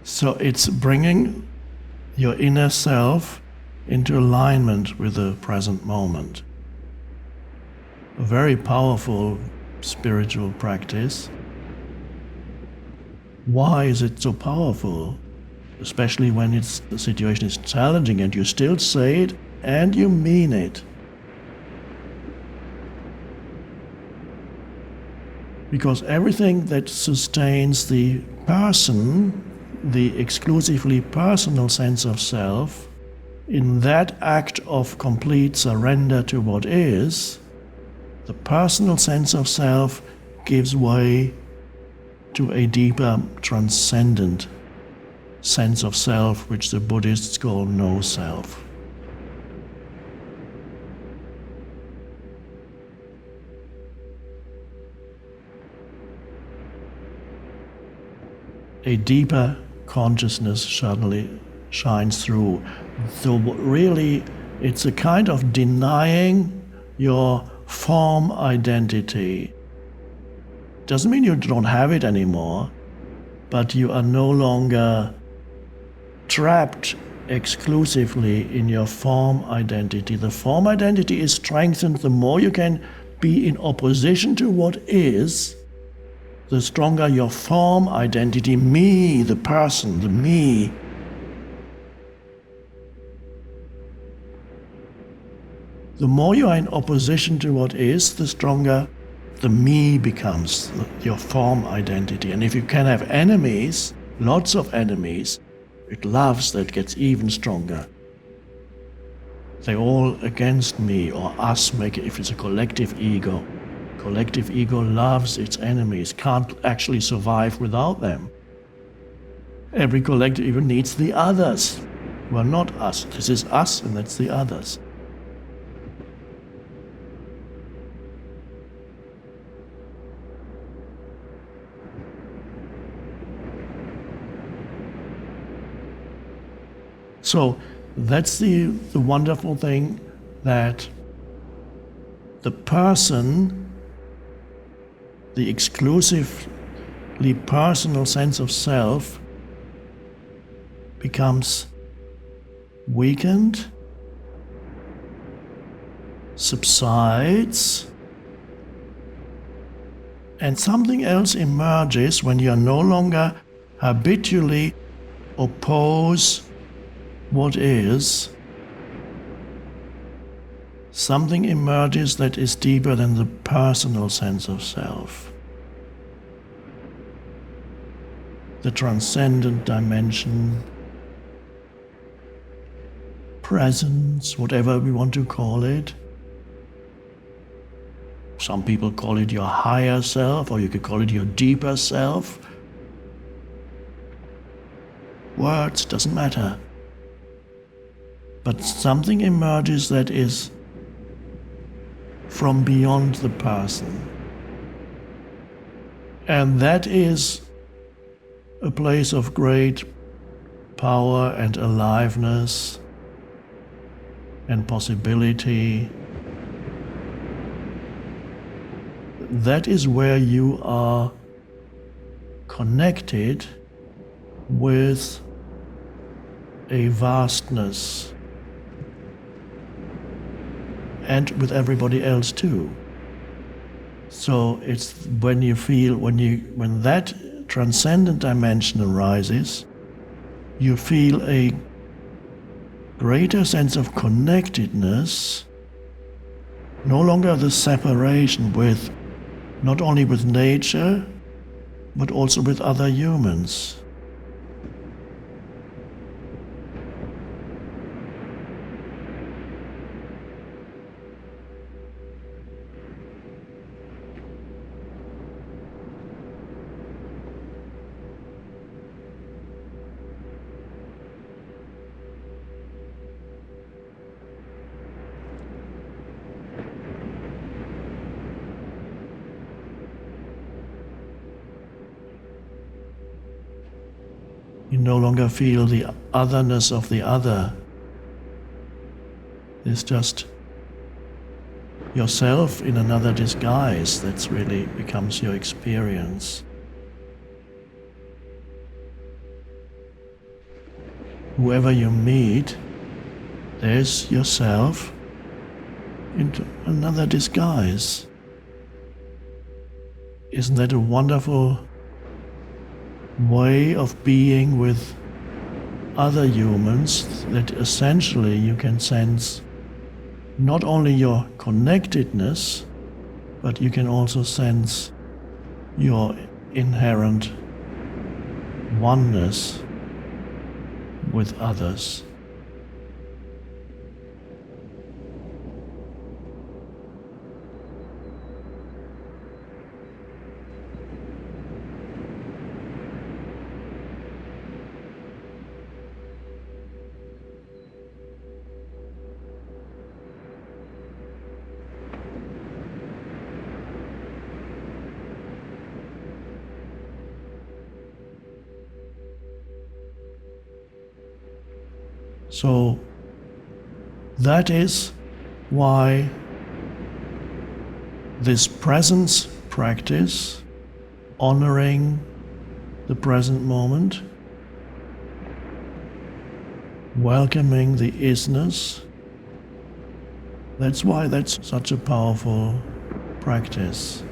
So it's bringing your inner self into alignment with the present moment. A very powerful spiritual practice. Why is it so powerful? Especially when the situation is challenging and you still say it and you mean it. Because everything that sustains the person, the exclusively personal sense of self, in that act of complete surrender to what is, the personal sense of self gives way to a deeper, transcendent sense of self, which the Buddhists call no self. A deeper consciousness suddenly shines through. So really, it's a kind of denying your form identity. Doesn't mean you don't have it anymore, but you are no longer trapped exclusively in your form identity. The form identity is strengthened the more you can be in opposition to what is, the stronger your form identity, me, the person, the me. The more you are in opposition to what is, the stronger the me becomes, your form identity. And if you can have enemies, lots of enemies, it loves that gets even stronger. They're all against me or us, make it, if it's a collective ego. Collective ego loves its enemies, can't actually survive without them. Every collective ego needs the others, who are not us. This is us and that's the others. So that's the wonderful thing, that the person, the exclusively personal sense of self, becomes weakened, subsides, and something else emerges when you are no longer habitually oppose what is. Something emerges that is deeper than the personal sense of self. The transcendent dimension, presence, whatever we want to call it. Some people call it your higher self, or you could call it your deeper self. Words, doesn't matter. But something emerges that is from beyond the person. And that is a place of great power and aliveness and possibility. That is where you are connected with a vastness, and with everybody else too. So it's when you feel, when that transcendent dimension arises, you feel a greater sense of connectedness, no longer the separation with, not only with nature, but also with other humans. You no longer feel the otherness of the other. It's just yourself in another disguise that's really becomes your experience. whoever you meet, there's yourself into another disguise. Isn't that a wonderful way of being with other humans, that essentially you can sense not only your connectedness, but you can also sense your inherent oneness with others. So that is why this presence practice, honoring the present moment, welcoming the isness, that's why that's such a powerful practice.